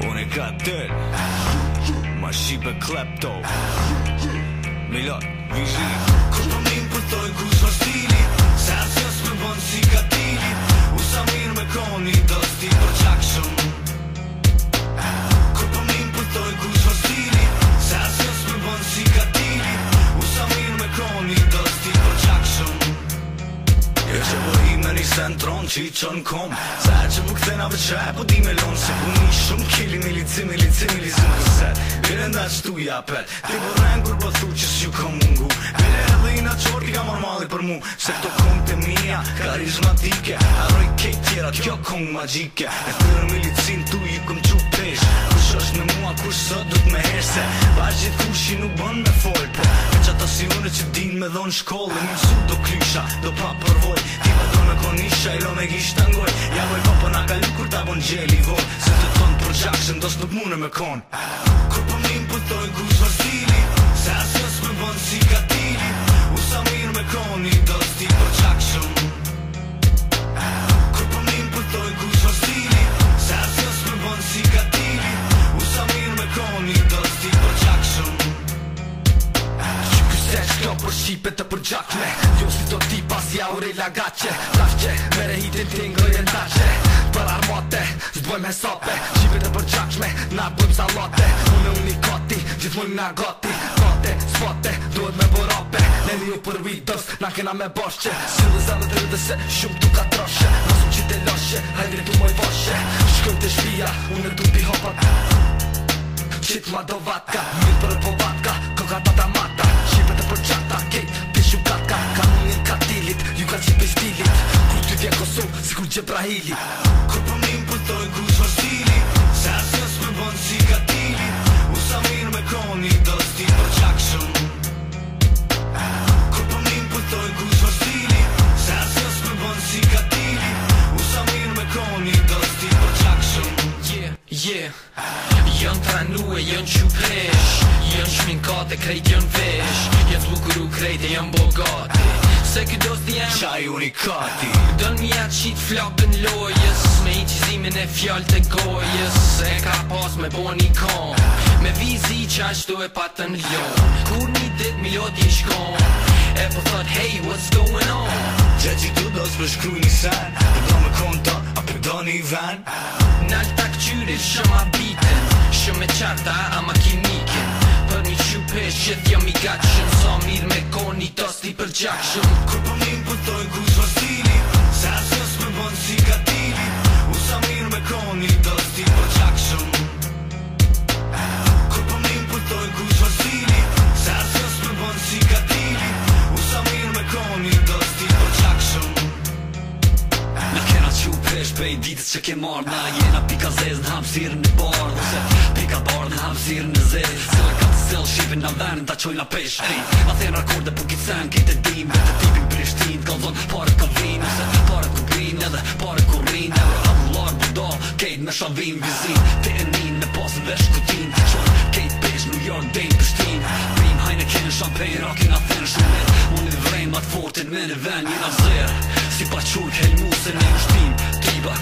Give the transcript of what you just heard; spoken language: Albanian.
Unë ka tëll Ma shipe klepto Milot, vizhi Kur për min përtoj kush va stili Se asjes me bën si katili U sa mirë me koni dosti për qakshëm Kur për min përtoj kush va stili Se asjes me bën si katili U sa mirë me koni dosti për qakshëm Jo që bëhi me një sentron që i qën kom Se që më këthena vëqaj po di me lonë Se puni shumë kili milici këset Vire nda qëtu i apet Ti vërren kur pëthu që s'ju kom mungu Vire edhe i na qort i ka normali për mu Se këto kong të mija karizmatike Arroj kejt tjera kjo kong magjike E tërë milicin tu i këm qu pesh Kush është me mua kush sot du t'me herse Bash gjithë kushi nuk bën me fol Po e që ata si une që din me dhonë shkollë Një mësu do klysha, do pa përvoj Ti pa do me konisha, i lo me gisht angoj Ja voj pa për na kalu kur ta bon gjeli vol Se të tonë për gjakshën dos nuk mune me kon Kur për min pëtoj kush va stili Se asjes me bën si katili U sa mirë me koni dosti për qakshëm Kur për min pëtoj kush va stili Se asjes me bën si katili U sa mirë me koni dosti për qakshëm Kjo për shqipe të përgjakme Jo si to ti pas ja ure lagace Tafqe, mere hitin t'ingoj e ndace Për armate, s'bojmë hesape Shqipe të përgjakme, na bëjmë salate Unë unikati, gjithmojmë nga gati Kate, spate, duhet me borape Neni ju për vidos, na kena me bashqe Si dhe zane të rrëdhe se shumë tu ka trashe Nasum që te lashe, hajde tu moj vashe Shkëm të shpia, unë du t'i hopat Qit ma do vatka, mirë për po vatka Koka tata mata, shqipe të përgjata Kejt, pishu katka, kanunin katilit Ju ka qipe stilit Kur ty vje Kosovë, si kur Gjebrahili Kur për min pëtoj kush va stili Se asjes me bën si katili U sa mirë me koni dosti për qakshëm Kur për min pëtoj kush va stili Se asjes me bën si katili U sa mirë me koni dosti për qakshëm Jën tranu e jën qupesh Jën shminkate krejt jën vesh Jën zbukuru krejt e jën bogati Se këtë dosti jem Qaj unikati Dën mja qit flakën lojës Me i qizimin e fjall të gojës E ka pas me bo një kom Me vizi qashtu e patën ljon Kur një dit miloti i shkon E po thot hey what's going on Gjeqi tu dos për shkru një sen Për do me konta, a për do një ven Nalë ta këqyrit shumë abiten Shumë e qarta ama kinikin Për një qupesh qëth jam i gatshëm Sa mirë me koni dosti për gjakshëm Kur për min pëtoj kush va stili Se asjes me bën si katili U sa mirë me koni dosti për qakshëm Kur për min pëtoj kush va stili Se asjes me bën si katili U sa mirë me koni dosti për qakshëm Na kena qupesh pej ditës që ke marrë Na jena pika zez në hapsirën e bardh Ose pika bardh në hapsirën e zez Sile ka të sel shqipin na venin ta qojnë la pesh Na thejnë rakorde për kitsen kejt e dim Vete tipin Prishtin Kalzon pare ka vin Ose pare ku grin edhe pare ku rin Euro avullar buda kejt me shavin vizin Te e nin me pasën vesh kutin Qon kejt pesh New York dejnë Prishtin Prim hajne kene champagne Rakin a thejnë shumet Unë i vrejnë mat fortin me në ven Jena zer Si pa qurk helmuse në shpin Triba